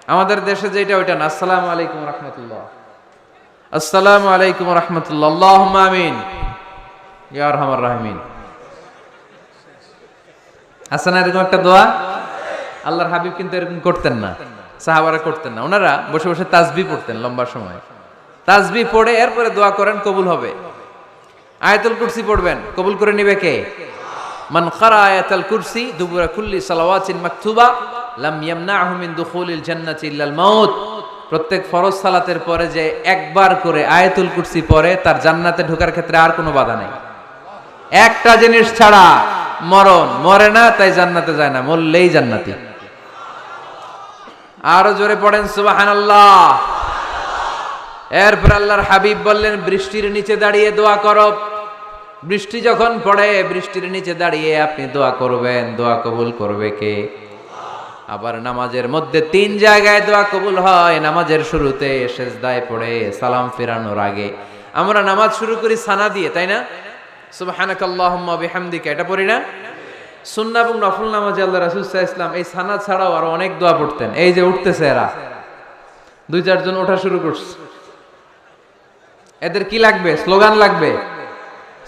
আমাদের দেশে যেটা ওইটা না। আসসালামু আলাইকুম রাহমাতুল্লাহ, আসসালামু আলাইকুম রাহমাতুল্লাহ, আল্লাহুম্মা আমিন ইয়া আরহামার রাহিমিন। আছে না এরকম একটা দোয়া? আল্লাহর হাবিব কিন্তু এরকম করতেন না, সাহাবারা করতেন না। ওনারা বসে বসে তাসবিহ পড়তেন লম্বা সময়। তাসবিহ পড়ে এরপরে দোয়া করেন, কবুল হবে। আয়াতুল কুরসি পড়বেন, কবুল করে নিবে কে? মান ক্বারা আয়াতুল কুরসি দুবুরা কুল্লি সালাওয়াতিন মাকতুবা লাম ইয়ামনাহু মিন দুখুলিল জান্নাতি ইল্লাল মাউত। প্রত্যেক ফরজ সালাতের পরে যে একবার করে আয়াতুল কুরসি পড়ে, তার জান্নাতে ঢোকার ক্ষেত্রে আর কোনো বাধা নাই। একটা জিনিস ছাড়া, মরণ। মরে না তাই জান্নাতে যায় না, মরলেই জান্নাতি। আরো জোরে পড়েন সুবহানাল্লাহ। এরপর আল্লাহর হাবিব বললেন, বৃষ্টির নিচে দাঁড়িয়ে দোয়া করো। বৃষ্টি যখন পড়ে, বৃষ্টির নিচে দাঁড়িয়ে আপনি দোয়া করবেন, দোয়া কবুল করবে কে? আবার নামাজের মধ্যে 3 জায়গায় দোয়া কবুল হয়। নামাজের শুরুতে, সেজদায় পড়ে, সালাম ফেরানোর আগে। আমরা নামাজ শুরু করি সানা দিয়ে, তাই না? সুবহানাকাল্লাহুম্মা বিহামদিকা, এটা পড়ি না? সুন্নাহ এবং নফল নামাজে আল্লাহ রাসূল সাল্লাল্লাহু আলাইহি ওয়াসাল্লাম এই সানা ছাড়াও আরো অনেক দোয়া পড়তেন। এই যে উঠতেছে এরা, 2-4 জন ওঠা শুরু করছে। এদের কি লাগবে? স্লোগান লাগবে।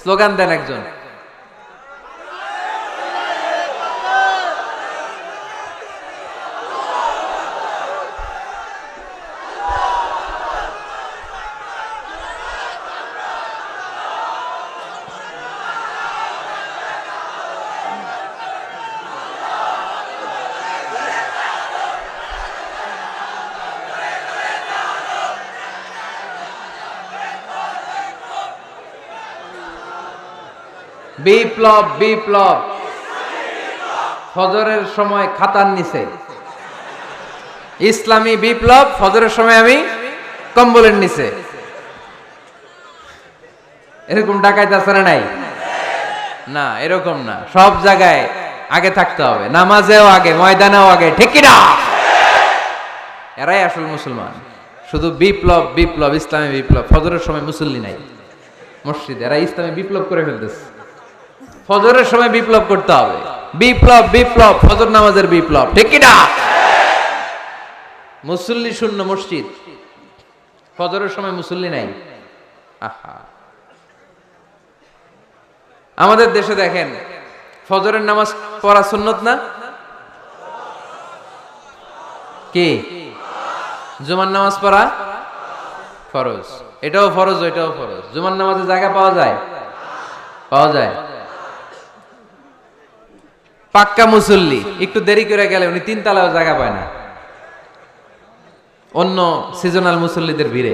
স্লোগান দেন একজন। বিপ্লব, বিপ্লব। ফজরের সময় খাতার নিচে। ইসলামী বিপ্লব, ফজরের সময় আমি কম্বলের নিচে। এরকম ডাকাইতে আছে না নাই? না, এরকম না। সব জায়গায় আগে থাকতে হবে, নামাজেও আগে, ময়দানেও আগে, ঠিক কি না? এরাই আসল মুসলমান। শুধু বিপ্লব, বিপ্লব, ইসলামী বিপ্লব। ফজরের সময় মুসল্লি নাই মসজিদে, এরা ইসলামী বিপ্লব করে ফেলতেছে। ফজরের সময় বিপ্লব করতে হবে। বিপ্লব, বিপ্লব, ফজর নামাজের বিপ্লব, ঠিক কি না? মুসল্লি শূন্য মসজিদ, ফজরের সময় মুসল্লি নাই। আহা, আমাদের দেশে দেখেন, ফজরের নামাজ পড়া সুন্নত না? কি? জুমার নামাজ পড়া ফরজ। এটাও ফরজ, ওইটাও ফরজ। জুমার নামাজে জায়গা পাওয়া যায়? পাওয়া যায়। পাক্কা মুসল্লি একটু দেরি করে গেলে উনি 3 তলায়ও জায়গা পায় না, অন্য সিজনাল মুসল্লিদের ভিড়ে।